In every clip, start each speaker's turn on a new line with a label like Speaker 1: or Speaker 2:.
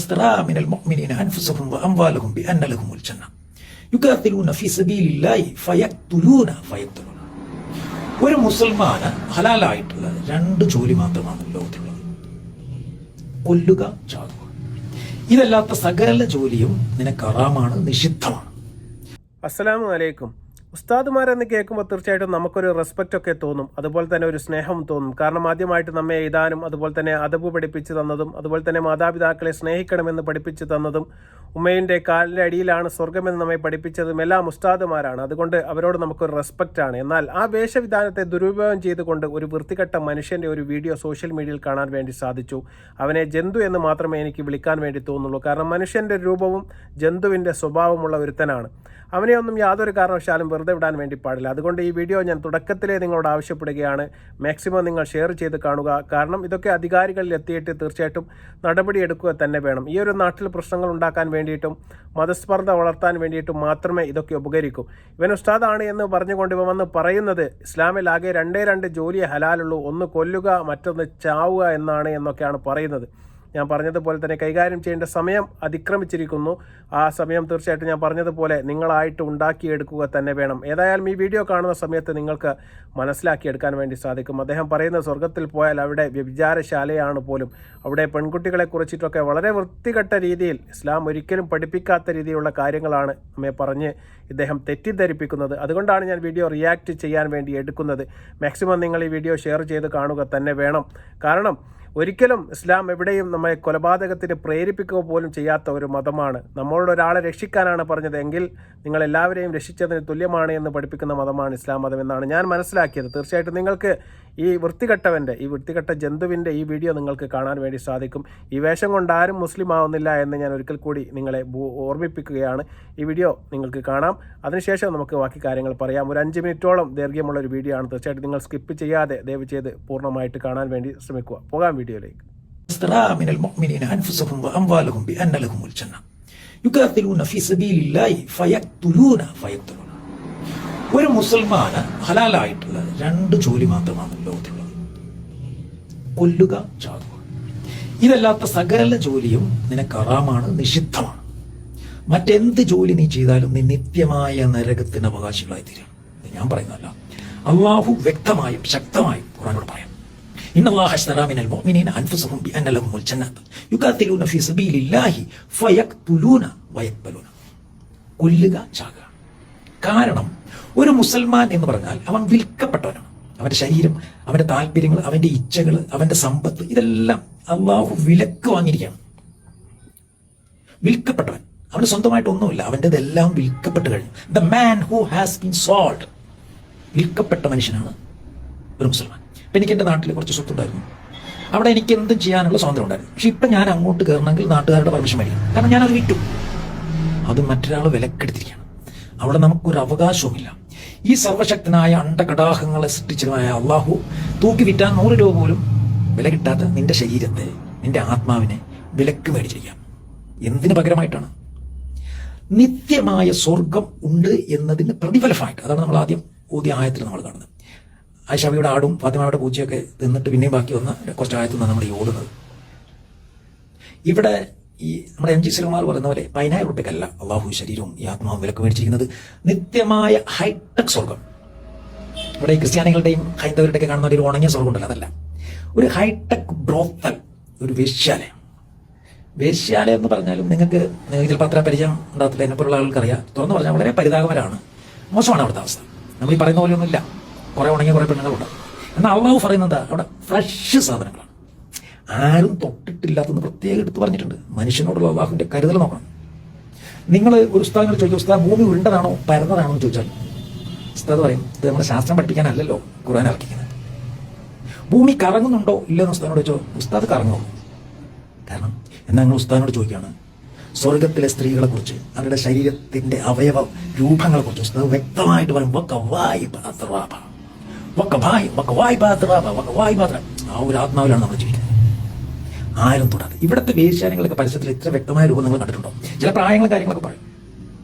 Speaker 1: اشترى من المؤمنين أنفسهم وأموالهم بأن لهم الجنة يقاتلون في سبيل الله فيقتلون فيقتلون. ഒരു മുസൽമാന് ഹലാലായിട്ടുള്ള രണ്ട് ജോലി മാത്രമാണ് ലോകത്തുള്ളത്: കൊല്ലുക, ചാകുക. ഇതല്ലാത്ത സകല ജോലിയും നിനക്ക് ഹറാമാണ്, നിഷിദ്ധമാണ്.
Speaker 2: അസ്സലാമു അലൈക്കും. ഉസ്താദുമാരെന്ന് കേൾക്കുമ്പോൾ തീർച്ചയായിട്ടും നമുക്കൊരു റെസ്പെക്റ്റ് ഒക്കെ തോന്നും, അതുപോലെ തന്നെ ഒരു സ്നേഹം തോന്നും. കാരണം ആദ്യമായിട്ട് നമ്മെ എഴുതാനും അതുപോലെ തന്നെ അദബ് പഠിപ്പിച്ചു തന്നതും അതുപോലെ തന്നെ മാതാപിതാക്കളെ സ്നേഹിക്കണമെന്ന് പഠിപ്പിച്ചു തന്നതും ഉമ്മയുടെ കാലിൻ്റെ അടിയിലാണ് സ്വർഗമെന്ന് നമ്മെ പഠിപ്പിച്ചതും എല്ലാം ഉസ്താദുമാരാണ്. അതുകൊണ്ട് അവരോട് നമുക്കൊരു റെസ്പെക്റ്റ് ആണ്. എന്നാൽ ആ വേഷവിധാനത്തെ ദുരുപയോഗം ചെയ്തുകൊണ്ട് ഒരു വൃത്തികെട്ട മനുഷ്യൻ്റെ ഒരു വീഡിയോ സോഷ്യൽ മീഡിയയിൽ കാണാൻ വേണ്ടി സാധിച്ചു. അവനെ ജന്തു എന്ന് മാത്രമേ എനിക്ക് വിളിക്കാൻ വേണ്ടി തോന്നുള്ളൂ. കാരണം മനുഷ്യൻ്റെ രൂപവും ജന്തുവിൻ്റെ സ്വഭാവമുള്ള ഒരുത്തനാണ്. അവനെ ഒന്നും യാതൊരു കാരണവശാലും വെറുതെ വിടാൻ വേണ്ടി പാടില്ല. അതുകൊണ്ട് ഈ വീഡിയോ ഞാൻ തുടക്കത്തിലേ നിങ്ങളോട് ആവശ്യപ്പെടുകയാണ്, മാക്സിമം നിങ്ങൾ ഷെയർ ചെയ്ത് കാണുക. കാരണം ഇതൊക്കെ അധികാരികളിൽ എത്തിയിട്ട് തീർച്ചയായിട്ടും നടപടിയെടുക്കുക തന്നെ വേണം. ഈ ഒരു നാട്ടിൽ പ്രശ്നങ്ങൾ ഉണ്ടാക്കാൻ വേണ്ടിയിട്ടും മതസ്പർദ്ധ വളർത്താൻ വേണ്ടിയിട്ടും മാത്രമേ ഇതൊക്കെ ഉപകരിക്കൂ. ഇവൻ ഉസ്താദാണ് എന്ന് പറഞ്ഞുകൊണ്ട് ഇവൻ വന്ന് പറയുന്നത് ഇസ്ലാമിൽ ആകെ രണ്ടേ ജോലിയെ ഹലാലുള്ളൂ: ഒന്ന് കൊല്ലുക, മറ്റൊന്ന് ചാവുക എന്നൊക്കെയാണ് പറയുന്നത്. ഞാൻ പറഞ്ഞതുപോലെ തന്നെ കൈകാര്യം ചെയ്യേണ്ട സമയം അതിക്രമിച്ചിരിക്കുന്നു. ആ സമയം തീർച്ചയായിട്ടും ഞാൻ പറഞ്ഞതുപോലെ നിങ്ങളായിട്ട് ഉണ്ടാക്കിയെടുക്കുക തന്നെ വേണം. ഏതായാലും ഈ വീഡിയോ കാണുന്ന സമയത്ത് നിങ്ങൾക്ക് മനസ്സിലാക്കിയെടുക്കാൻ വേണ്ടി സാധിക്കും. അദ്ദേഹം പറയുന്നത് സ്വർഗത്തിൽ പോയാൽ അവിടെ വ്യഭിചാരശാലയാണ് പോലും. അവിടെ പെൺകുട്ടികളെ കുറിച്ചിട്ടൊക്കെ വളരെ വൃത്തികെട്ട രീതിയിൽ ഇസ്ലാം ഒരിക്കലും പഠിപ്പിക്കാത്ത രീതിയിലുള്ള കാര്യങ്ങളാണ് നമ്മെ പറഞ്ഞ് ഇദ്ദേഹം തെറ്റിദ്ധരിപ്പിക്കുന്നത്. അതുകൊണ്ടാണ് ഞാൻ വീഡിയോ റിയാക്ട് ചെയ്യാൻ വേണ്ടി എടുക്കുന്നത്. മാക്സിമം നിങ്ങൾ ഈ വീഡിയോ ഷെയർ ചെയ്ത് കാണുക തന്നെ വേണം. കാരണം ഒരിക്കലും ഇസ്ലാം എവിടെയും നമ്മെ കൊലപാതകത്തിന് പ്രേരിപ്പിക്കുക പോലും ചെയ്യാത്ത ഒരു മതമാണ്. നമ്മളോട് ഒരാളെ രക്ഷിക്കാനാണ് പറഞ്ഞത് എങ്കിൽ നിങ്ങൾ എല്ലാവരെയും രക്ഷിച്ചതിന് തുല്യമാണ് എന്ന് പഠിപ്പിക്കുന്ന മതമാണ് ഇസ്ലാം മതം എന്നാണ് ഞാൻ മനസ്സിലാക്കിയത്. തീർച്ചയായിട്ടും നിങ്ങൾക്ക് ഈ വൃത്തികെട്ട ജന്തുവിൻ്റെ ഈ വീഡിയോ നിങ്ങൾക്ക് കാണാൻ വേണ്ടി സാധിക്കും. ഈ വേഷം കൊണ്ട് ആരും മുസ്ലിം ആവുന്നില്ല എന്ന് ഞാൻ ഒരിക്കൽ കൂടി നിങ്ങളെ ഓർമ്മിപ്പിക്കുകയാണ്. ഈ വീഡിയോ നിങ്ങൾക്ക് കാണാം, അതിനുശേഷം നമുക്ക് ബാക്കി കാര്യങ്ങൾ പറയാം. ഒരു 5 മിനിറ്റോളം ദൈർഘ്യമുള്ള ഒരു വീഡിയോ ആണ്. തീർച്ചയായിട്ടും നിങ്ങൾ സ്കിപ്പ് ചെയ്യാതെ ദയവ് ചെയ്ത് പൂർണ്ണമായിട്ട് കാണാൻ വേണ്ടി ശ്രമിക്കുക. പോകാം വീഡിയോയിലേക്ക്.
Speaker 1: اشترى من المؤمنين أنفسهم وأموالهم بأن لهم الجنة يقاتلون في سبيل الله فيقتلون فيقتلون. ഒരു മുസൽമാന് ഹലാലായിട്ടുള്ള രണ്ട് ജോലി മാത്രമാണ് ലോകത്തുള്ളത്: കൊല്ലുക, ചാകുക. ഇതല്ലാത്ത സകല ജോലിയും നിനക്ക് ഹറാമാണ്, നിഷിദ്ധമാണ്. മറ്റെന്ത് ജോലി നീ ചെയ്താലും നീ നിത്യമായ നരകത്തിന് അവകാശികളായി തീരും. ഞാൻ പറയുന്നതല്ല, അള്ളാഹു വ്യക്തമായും ശക്തമായും ഖുർആനോട് പറയാം: ഇന്നല്ലാഹ അശ്തറാ മിനൽ മുഅ്മിനീന അൻഫുസഹും ബിഅന്ന ലഹുമുൽ ജന്നത്ത് യുഖാതിലൂന ഫീ സബീലില്ലാഹി ഫയഖ്തുലൂന വയഖ്ബലൂന. കൊല്ലുക, ചാകുക. കാരണം ഒരു മുസൽമാൻ എന്ന് പറഞ്ഞാൽ അവൻ വിൽക്കപ്പെട്ടവനാണ്. അവന്റെ ശരീരം, അവന്റെ താല്പര്യങ്ങൾ, അവന്റെ ഇച്ഛകൾ, അവന്റെ സമ്പത്ത്, ഇതെല്ലാം അള്ളാഹു വിലക്ക് വാങ്ങിയിരിക്കുകയാണ്. വിൽക്കപ്പെട്ടവൻ, അവന് സ്വന്തമായിട്ടൊന്നുമില്ല, അവൻ്റെതെല്ലാം വിൽക്കപ്പെട്ട് കഴിഞ്ഞു. The man who has been sold, വിൽക്കപ്പെട്ട മനുഷ്യനാണ് ഒരു മുസൽമാൻ. ഇപ്പം എനിക്ക് എൻ്റെ നാട്ടിൽ കുറച്ച് സ്വത്തുണ്ടായിരുന്നു. അവിടെ എനിക്ക് എന്തും ചെയ്യാനുള്ള സ്വാതന്ത്ര്യം ഉണ്ടായിരുന്നു. പക്ഷെ ഇപ്പം ഞാൻ അങ്ങോട്ട് കയറണമെങ്കിൽ നാട്ടുകാരുടെ പെർമിഷൻ മേടിക്കണം. കാരണം ഞാനത് വിറ്റു. അത് മറ്റൊരാൾ വിലക്കെടുത്തിരിക്കുകയാണ്. അവിടെ നമുക്കൊരു അവകാശവുമില്ല. ഈ സർവശക്തനായ അണ്ടകടാഹങ്ങളെ സൃഷ്ടിച്ചതുമായ അള്ളാഹു തൂക്കി വിറ്റാൻ 100 രൂപ പോലും വില കിട്ടാത്ത നിന്റെ ശരീരത്തെ, നിന്റെ ആത്മാവിനെ വിലക്ക് മേടിച്ചിരിക്കാം. എന്തിനു പകരമായിട്ടാണ്? നിത്യമായ സ്വർഗം ഉണ്ട് എന്നതിന് പ്രതിഫലമായിട്ട്. അതാണ് നമ്മൾ ആദ്യം ഓതിയ ആയത്തിൽ നമ്മൾ കാണുന്നത്. ആയിഷാബിയുടെ ആടും ഫാത്തിമയുടെ പൂച്ചയൊക്കെ തിന്നിട്ട് പിന്നെയും ബാക്കി വന്ന കുറച്ച് ആയത്തിൽ നിന്നാണ് നമ്മൾ ഈ ഓടുന്നത്. ഇവിടെ ഈ നമ്മുടെ MG ശ്രീകുമാർ പറയുന്ന പോലെ 10,000 രൂപയ്ക്കല്ല അള്ളാഹു ശരീരവും ഈ ആത്മാവും വിലക്ക് മേടിച്ചിരിക്കുന്നത്. നിത്യമായ ഹൈടെക് സ്വർഗം. ഇവിടെ ഈ ക്രിസ്ത്യാനികളുടെയും ഹൈന്ദവരുടെയൊക്കെ കാണുന്ന ഒരു ഉണങ്ങിയ സ്വർഗം ഉണ്ടല്ലോ, അതല്ല. ഒരു ഹൈടെക് ബ്രോത്തൽ, ഒരു വേശ്യാലയം. വേശ്യാലയം എന്ന് പറഞ്ഞാലും നിങ്ങൾക്ക് ചിലപ്പോൾ അത്ര പരിചയം ഉണ്ടാകത്തില്ല. എന്നെപ്പോലുള്ള ആൾക്കറിയാം. തുറന്നു പറഞ്ഞാൽ വളരെ പരിതാപകരമാണ്, മോശമാണ് അവിടുത്തെ അവസ്ഥ. നമ്മൾ ഈ പറയുന്ന പോലെയൊന്നുമില്ല. കുറേ ഉണങ്ങിയ കുറേ പെണ്ണുങ്ങളുണ്ട്. എന്നാൽ അള്ളാഹു പറയുന്നത് അവിടെ ഫ്രഷ് സാധനങ്ങളാണ്, ആരും തൊട്ടിട്ടില്ലാത്തെന്ന് പ്രത്യേകം എടുത്ത് പറഞ്ഞിട്ടുണ്ട്. മനുഷ്യനോടുള്ള അള്ളാഹുവിൻ്റെ കരുതൽ നോക്കണം. നിങ്ങൾ ഒരു ഉസ്താദിനോട് ചോദിക്കും, ഉസ്താദ് ഭൂമി ഉരുണ്ടതാണോ പരന്നതാണോ എന്ന് ചോദിച്ചാൽ ഉസ്താദ് പറയും, ഇത് നമ്മുടെ ശാസ്ത്രം പഠിപ്പിക്കാനല്ലല്ലോ ഖുർആൻ ഇറക്കിക്കുന്നത്. ഭൂമി കറങ്ങുന്നുണ്ടോ ഇല്ലെന്ന് ഉസ്താദിനോട് ചോദിച്ചോ, ഉസ്താദ് കറങ്ങുമോ? കാരണം എന്നാൽ നിങ്ങൾ ഉസ്താദിനോട് ചോദിക്കുകയാണ് സ്വർഗത്തിലെ സ്ത്രീകളെ കുറിച്ച്, അവരുടെ ശരീരത്തിന്റെ അവയവ രൂപങ്ങളെ കുറിച്ച് ഉസ്താദ് വ്യക്തമായിട്ട് പറയും. ആ ഒരു ആത്മാവിലാണ് നമ്മൾ ജീവിക്കുന്നത്. ആരും തൊടാതെ. ഇവിടുത്തെ വേശ്യാലയങ്ങളൊക്കെ പരിസരത്തിൽ ഇത്ര വ്യക്തമായ രൂപം നിങ്ങൾ കണ്ടിട്ടുണ്ടോ? ചില പ്രായങ്ങളും കാര്യങ്ങളൊക്കെ പറയും.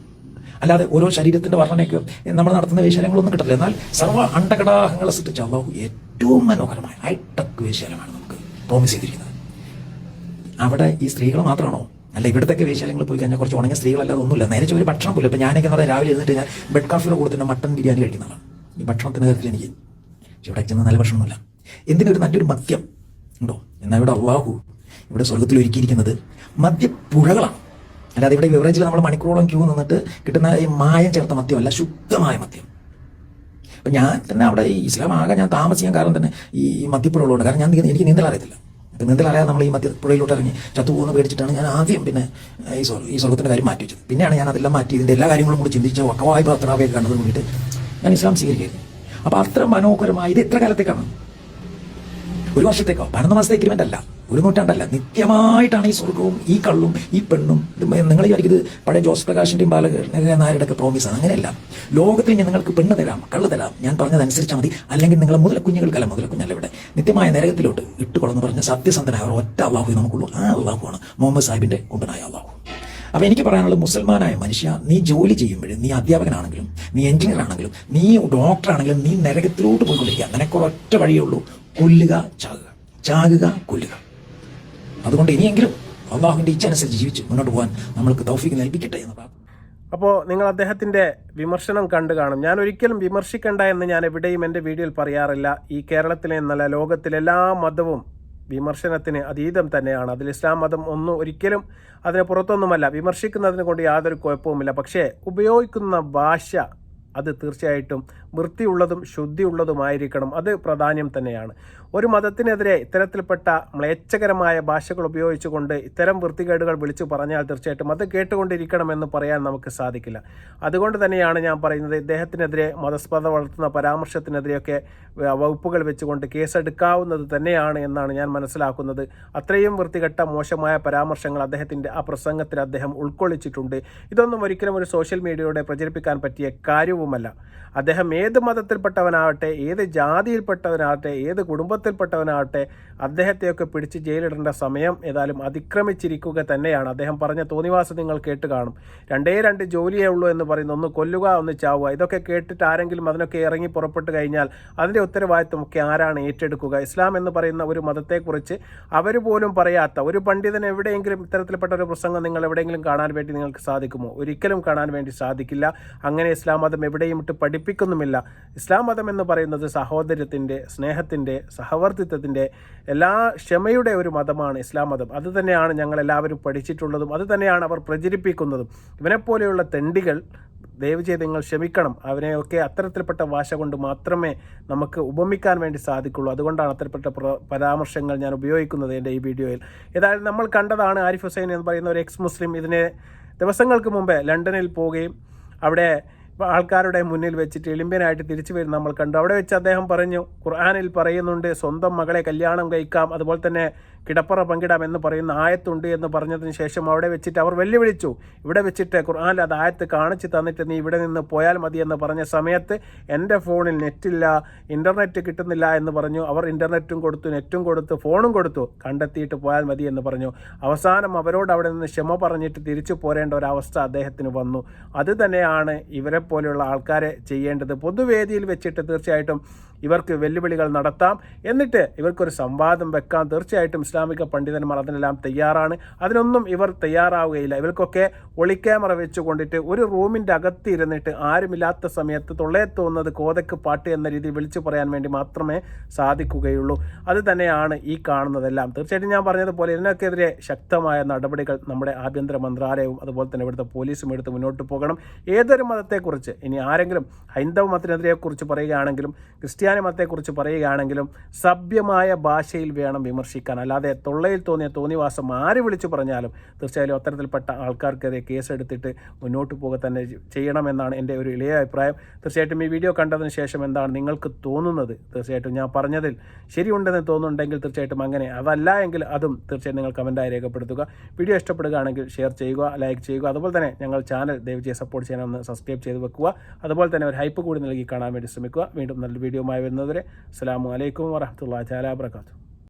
Speaker 1: അല്ലാതെ ഓരോ ശരീരത്തിന്റെ വർണ്ണനയ്ക്ക് നമ്മൾ നടത്തുന്ന വേശ്യാലയങ്ങളൊന്നും കിട്ടില്ല. എന്നാൽ സർവ്വ അണ്ടകടാഹങ്ങളെ സൃഷ്ടിച്ച അള്ളാഹു ഏറ്റവും മനോഹരമായ ഹൈടെക് വേശ്യാലയമാണ് നമുക്ക് പ്രോമിസ് ചെയ്തിരിക്കുന്നത്. അവിടെ ഈ സ്ത്രീകൾ മാത്രമാണോ? അല്ല ഇവിടത്തൊക്കെ വേശ്യാലയങ്ങൾ പോയി കഴിഞ്ഞാൽ കുറച്ച് ഉണങ്ങിയ സ്ത്രീകളല്ലാതെ ഒന്നുമില്ല. നേരെ ഒരു ഭക്ഷണം പോലും. ഇപ്പം ഞാനൊക്കെ എന്ന് പറഞ്ഞാൽ രാവിലെ ഇരുന്നിട്ട് ഞാൻ ബെഡ് കാഫിയുടെ കൂടെ തന്നെ മട്ടൺ ബിരിയാണി കഴിക്കുന്നതാണ്. ഈ ഭക്ഷണത്തിൻ്റെ കാര്യത്തിൽ എനിക്ക് ഇവിടെ ചെന്ന നല്ല ഭക്ഷണമൊന്നുമില്ല. എന്തിനൊരു നല്ലൊരു മദ്യം ഉണ്ടോ? എന്നാൽ ഇവിടെ അള്ളാഹു ഇവിടെ സ്വർഗത്തിൽ ഒരുക്കിയിരിക്കുന്നത് മദ്യപ്പുഴകളാണ്. അല്ലാതെ ഇവിടെ ബിവറേജിൽ നമ്മൾ മണിക്കൂറോളം ക്യൂ നിന്നിട്ട് കിട്ടുന്ന ഈ മായം ചേർത്ത മദ്യമല്ല, ശുദ്ധമായ മദ്യം. അപ്പം ഞാൻ തന്നെ അവിടെ ഈ ഇസ്ലാം ആകെ ഞാൻ താമസിക്കാൻ കാരണം തന്നെ ഈ മദ്യപ്പുഴകളുണ്ട്. കാരണം എനിക്ക് നീന്തൽ അറിയത്തില്ല. അപ്പം നീന്തൽ അറിയാതെ നമ്മൾ ഈ മദ്യപ്പുഴയിലോട്ട് ഇറങ്ങി ചത്തുപോകുന്ന പേടിച്ചിട്ടാണ് ഞാൻ ആദ്യം പിന്നെ ഈ സ്വർഗത്തിൻ്റെ കാര്യം മാറ്റി വെച്ചത്. പിന്നെയാണ് ഞാൻ അതെല്ലാം മാറ്റി ഇതിൻ്റെ എല്ലാ കാര്യങ്ങളും കൂടി ചിന്തിച്ച് വക്കവായി പത്രാവയൊക്കെ കണ്ടത് കൂടിയിട്ട് ഞാൻ ഇസ്ലാം സ്വീകരിക്കുന്നു. അപ്പോൾ അത്ര മനോഹരമായി ഇത് എത്ര കാലത്തേക്കാണ്? 1 വർഷത്തേക്കോ 11 മാസത്തെ എഗ്രിമെൻ്റ് അല്ല, 1 നൂറ്റാണ്ടല്ല, നിത്യമായിട്ടാണ് ഈ സ്വർഗവും ഈ കള്ളും ഈ പെണ്ണും. നിങ്ങൾ വിചാരിക്കുന്നത് പഴയ ജോസ് പ്രകാശിൻ്റെയും ബാലകൃഷ്ണ നായരുടെ ഒക്കെ പ്രോമിസാണ്. അങ്ങനെയല്ല. ലോകത്തിൽ ഞാൻ നിങ്ങൾക്ക് പെണ്ണ് തരാം, കള്ള് തരാം, ഞാൻ പറഞ്ഞതനുസരിച്ചാൽ മതി. അല്ലെങ്കിൽ നിങ്ങളെ മുതലക്കുഞ്ഞുങ്ങൾക്കല്ല, മുതലക്കുഞ്ഞല്ല ഇവിടെ നിത്യമായ നരകത്തിലോട്ട് ഇട്ടുകൊള്ളെന്ന് പറഞ്ഞ സത്യസന്ധനായ ഒറ്റ അള്ളാഹു നമുക്കുള്ളൂ. ആ അള്ളാഹുവാണ് മുഹമ്മദ് സാഹിബിൻ്റെ കൊണ്ടനായ അള്ളാഹു. അപ്പോൾ എനിക്ക് പറയാനുള്ളത്, മുസൽമാനായ മനുഷ്യ, നീ ജോലി ചെയ്യുമ്പോഴും, നീ അധ്യാപകനാണെങ്കിലും, നീ എഞ്ചിനീയർ ആണെങ്കിലും, നീ ഡോക്ടറാണെങ്കിലും, നീ നരകത്തിലോട്ട് പോയിക്കൊണ്ടിരിക്കുക. നിനക്കൊരൊറ്റ വഴിയേ ഉള്ളൂ, കൊല്ലുക, ചാകുക, ചാകുക, കൊല്ലുക. അതുകൊണ്ട് ഇനിയെങ്കിലും അള്ളാഹുവിൻ്റെ ഇച്ഛ അനുസരിച്ച് ജീവിച്ച് മുന്നോട്ട് പോകാൻ നമ്മൾക്ക് തൗഫീഖ് നൽകിക്കട്ടെ എന്ന് പറഞ്ഞു.
Speaker 2: അപ്പോൾ നിങ്ങൾ അദ്ദേഹത്തിൻ്റെ വിമർശനം കണ്ടു കാണും. ഞാൻ ഒരിക്കലും വിമർശിക്കേണ്ട എന്ന് ഞാൻ എവിടെയും എൻ്റെ വീഡിയോയിൽ പറയാറില്ല. ഈ കേരളത്തിലെ എന്നല്ല, ലോകത്തിലെ എല്ലാ മതവും വിമർശനത്തിന് അതീതം തന്നെയാണ്. അതിൽ ഇസ്ലാം മതം ഒരിക്കലും അതിന് പുറത്തൊന്നുമല്ല. വിമർശിക്കുന്നതിനെ കൊണ്ട് യാതൊരു കുഴപ്പവുമില്ല. പക്ഷേ ഉപയോഗിക്കുന്ന ഭാഷ അത് തീർച്ചയായിട്ടും വൃത്തിയുള്ളതും ശുദ്ധിയുള്ളതുമായിരിക്കണം. അത് പ്രാധാന്യം തന്നെയാണ്. ഒരു മതത്തിനെതിരെ ഇത്തരത്തിൽപ്പെട്ട മ്ലേച്ഛകരമായ ഭാഷകൾ ഉപയോഗിച്ചുകൊണ്ട് ഇത്തരം വൃത്തികേടുകൾ വിളിച്ചു പറഞ്ഞാൽ തീർച്ചയായിട്ടും അത് കേട്ടുകൊണ്ടിരിക്കണമെന്ന് പറയാൻ നമുക്ക് സാധിക്കില്ല. അതുകൊണ്ട് തന്നെയാണ് ഞാൻ പറയുന്നത്, ഇദ്ദേഹത്തിനെതിരെ മതസ്പർദ്ധ വളർത്തുന്ന പരാമർശത്തിനെതിരെയൊക്കെ വകുപ്പുകൾ വെച്ചുകൊണ്ട് കേസെടുക്കാവുന്നത് തന്നെയാണ് എന്നാണ് ഞാൻ മനസ്സിലാക്കുന്നത്. അത്രയും വൃത്തികെട്ട മോശമായ പരാമർശങ്ങൾ അദ്ദേഹത്തിൻ്റെ ആ പ്രസംഗത്തിൽ അദ്ദേഹം ഉൾക്കൊള്ളിച്ചിട്ടുണ്ട്. ഇതൊന്നും ഒരിക്കലും ഒരു സോഷ്യൽ മീഡിയയോടെ പ്രചരിപ്പിക്കാൻ പറ്റിയ കാര്യവുമല്ല. അദ്ദേഹം ഏത് മതത്തിൽപ്പെട്ടവനാവട്ടെ, ഏത് ജാതിയിൽപ്പെട്ടവനാവട്ടെ, ഏത് കുടുംബത്തിൽപ്പെട്ടവനാവട്ടെ, അദ്ദേഹത്തെയൊക്കെ പിടിച്ച് ജയിലിടേണ്ട സമയം ഏതായാലും അതിക്രമിച്ചിരിക്കുക തന്നെയാണ്. അദ്ദേഹം പറഞ്ഞ തോന്നിവാസം നിങ്ങൾ കേട്ട് കാണും. 2 ജോലിയേ ഉള്ളൂ എന്ന് പറയുന്നു, ഒന്ന് കൊല്ലുക, ഒന്ന് ചാവുക. ഇതൊക്കെ കേട്ടിട്ട് ആരെങ്കിലും അതിനൊക്കെ ഇറങ്ങി പുറപ്പെട്ട് കഴിഞ്ഞാൽ അതിൻ്റെ ഉത്തരവാദിത്വമൊക്കെ ആരാണ് ഏറ്റെടുക്കുക? ഇസ്ലാം എന്ന് പറയുന്ന ഒരു മതത്തെക്കുറിച്ച് അവർ പോലും പറയാത്ത ഒരു പണ്ഡിതന് എവിടെയെങ്കിലും ഇത്തരത്തിൽപ്പെട്ട ഒരു പ്രസംഗം നിങ്ങൾ എവിടെയെങ്കിലും കാണാൻ വേണ്ടി നിങ്ങൾക്ക് സാധിക്കുമോ? ഒരിക്കലും കാണാൻ വേണ്ടി സാധിക്കില്ല. അങ്ങനെ ഇസ്ലാം മതം എവിടെയും ഇട്ട് പഠിപ്പിക്കുന്നുമില്ല. ഇസ്ലാം മതം എന്ന് പറയുന്നത് സഹോദര്യത്തിൻ്റെ, സ്നേഹത്തിൻ്റെ, സഹവർത്തിത്വത്തിൻ്റെ, എല്ലാ ക്ഷമയുടെ ഒരു മതമാണ് ഇസ്ലാം മതം. അത് തന്നെയാണ് ഞങ്ങളെല്ലാവരും പഠിച്ചിട്ടുള്ളതും അത് തന്നെയാണ് അവർ പ്രചരിപ്പിക്കുന്നതും. ഇവനെപ്പോലെയുള്ള തെണ്ടികൾ ദയവ് ചെയ്ത് നിങ്ങൾ ക്ഷമിക്കണം. അവനെയൊക്കെ അത്തരത്തിൽപ്പെട്ട ഭാഷ കൊണ്ട് മാത്രമേ നമുക്ക് ഉപമിക്കാൻ വേണ്ടി സാധിക്കുള്ളൂ. അതുകൊണ്ടാണ് അത്തരത്തിൽപ്പെട്ട പരാമർശങ്ങൾ ഞാൻ ഉപയോഗിക്കുന്നത് എൻ്റെ ഈ വീഡിയോയിൽ. ഏതായാലും നമ്മൾ കണ്ടതാണ്, ആരിഫ് ഹുസൈൻ എന്ന് പറയുന്ന ഒരു എക്സ് മുസ്ലിം ഇതിനെ ദിവസങ്ങൾക്ക് മുമ്പേ ലണ്ടനിൽ പോവുകയും അവിടെ ആൾക്കാരുടെ മുന്നിൽ വെച്ചിട്ട് എളിമ്പനായിട്ട് തിരിച്ചു വരുന്ന നമ്മൾ കണ്ടു. അവിടെ വെച്ച് അദ്ദേഹം പറഞ്ഞു, ഖുർആനിൽ പറയുന്നുണ്ട് സ്വന്തം മകളെ കല്യാണം കഴിക്കാം, അതുപോലെ തന്നെ കിടപ്പറ പങ്കിടാം എന്ന് പറയുന്ന ആയത്തുണ്ട് എന്ന് പറഞ്ഞതിന് ശേഷം അവിടെ വെച്ചിട്ട് അവർ വെല്ലുവിളിച്ചു. ഇവിടെ വെച്ചിട്ട് ഖുർആനിൽ അത് ആയത്ത് കാണിച്ച് തന്നിട്ട് നീ ഇവിടെ നിന്ന് പോയാൽ മതി എന്ന് പറഞ്ഞ സമയത്ത് എൻ്റെ ഫോണിൽ നെറ്റില്ല, ഇൻ്റർനെറ്റ് കിട്ടുന്നില്ല എന്ന് പറഞ്ഞു. അവർ ഇൻ്റർനെറ്റും കൊടുത്തു, നെറ്റും കൊടുത്തു, ഫോണും കൊടുത്തു, കണ്ടെത്തിയിട്ട് പോയാൽ മതി എന്ന് പറഞ്ഞു. അവസാനം അവരോട് അവിടെ നിന്ന് ക്ഷമ പറഞ്ഞിട്ട് തിരിച്ചു പോരേണ്ട ഒരവസ്ഥ അദ്ദേഹത്തിന് വന്നു. അത് തന്നെയാണ് ഇവരെ പോലെയുള്ള ആൾക്കാരെ ചെയ്യേണ്ടത്. പൊതുവേദിയിൽ വെച്ചിട്ട് തീർച്ചയായിട്ടും ഇവർക്ക് വെല്ലുവിളികൾ നടത്താം, എന്നിട്ട് ഇവർക്കൊരു സംവാദം വെക്കാം. തീർച്ചയായിട്ടും ഇസ്ലാമിക പണ്ഡിതന്മാർ അതിനെല്ലാം തയ്യാറാണ്. അതിനൊന്നും ഇവർ തയ്യാറാവുകയില്ല. ഇവർക്കൊക്കെ ഒളിക്യാമറ വെച്ചുകൊണ്ടിട്ട് ഒരു റൂമിൻ്റെ അകത്ത് ഇരുന്നിട്ട് ആരുമില്ലാത്ത സമയത്ത് തൊള്ളയെ തോന്നുന്നത് കോതക്ക് പാട്ട് എന്ന രീതിയിൽ വിളിച്ചു പറയാൻ വേണ്ടി മാത്രമേ സാധിക്കുകയുള്ളൂ. അത് തന്നെയാണ് ഈ കാണുന്നതെല്ലാം. തീർച്ചയായിട്ടും ഞാൻ പറഞ്ഞതുപോലെ ഇതിനൊക്കെതിരെ ശക്തമായ നടപടികൾ നമ്മുടെ ആഭ്യന്തര മന്ത്രാലയവും അതുപോലെ തന്നെ ഇവിടുത്തെ പോലീസും എടുത്ത് മുന്നോട്ട് പോകണം. ഏതൊരു മതത്തെക്കുറിച്ച്, ഇനി ആരെങ്കിലും ഹൈന്ദവ മതത്തിനെതിരെക്കുറിച്ച് പറയുകയാണെങ്കിലും ക്രിസ്ത്യാനി മതത്തെക്കുറിച്ച് പറയുകയാണെങ്കിലും സഭ്യമായ ഭാഷയിൽ വേണം വിമർശിക്കാൻ. അല്ലാതെ തൊള്ളയിൽ തോന്നിയ തോന്നിവാസം ആര് വിളിച്ചു പറഞ്ഞാലും തീർച്ചയായും അത്തരത്തിൽപ്പെട്ട ആൾക്കാർക്കെതിരെ കേസെടുത്തിട്ട് മുന്നോട്ട് പോകുക തന്നെ ചെയ്യണമെന്നാണ് എൻ്റെ ഒരു ഇളയ അഭിപ്രായം. തീർച്ചയായിട്ടും ഈ വീഡിയോ കണ്ടതിന് ശേഷം എന്താണ് നിങ്ങൾക്ക് തോന്നുന്നത്? തീർച്ചയായിട്ടും ഞാൻ പറഞ്ഞതിൽ ശരിയുണ്ടെന്ന് തോന്നുന്നുണ്ടെങ്കിൽ തീർച്ചയായിട്ടും അങ്ങനെ, അതല്ല എങ്കിൽ അതും തീർച്ചയായും നിങ്ങൾ കമൻറ്റായി രേഖപ്പെടുത്തുക. വീഡിയോ ഇഷ്ടപ്പെടുകയാണെങ്കിൽ ഷെയർ ചെയ്യുക, ലൈക്ക് ചെയ്യുക. അതുപോലെ തന്നെ ഞങ്ങൾ ചാനൽ ദയവ് ചെയ്ത് സപ്പോർട്ട് ചെയ്യാനൊന്ന് സബ്സ്ക്രൈബ് ചെയ്ത് വെക്കുക. അതുപോലെ തന്നെ ഒരു ഹൈപ്പ് കൂടി നൽകി കാണാൻ വേണ്ടി ശ്രമിക്കുക. വീണ്ടും നല്ല വീഡിയോ വരുന്നതുവരെ അസ്സലാമു അലൈക്കും വറഹ്മത്തുള്ളാഹി തആല വബറകാതുഹു.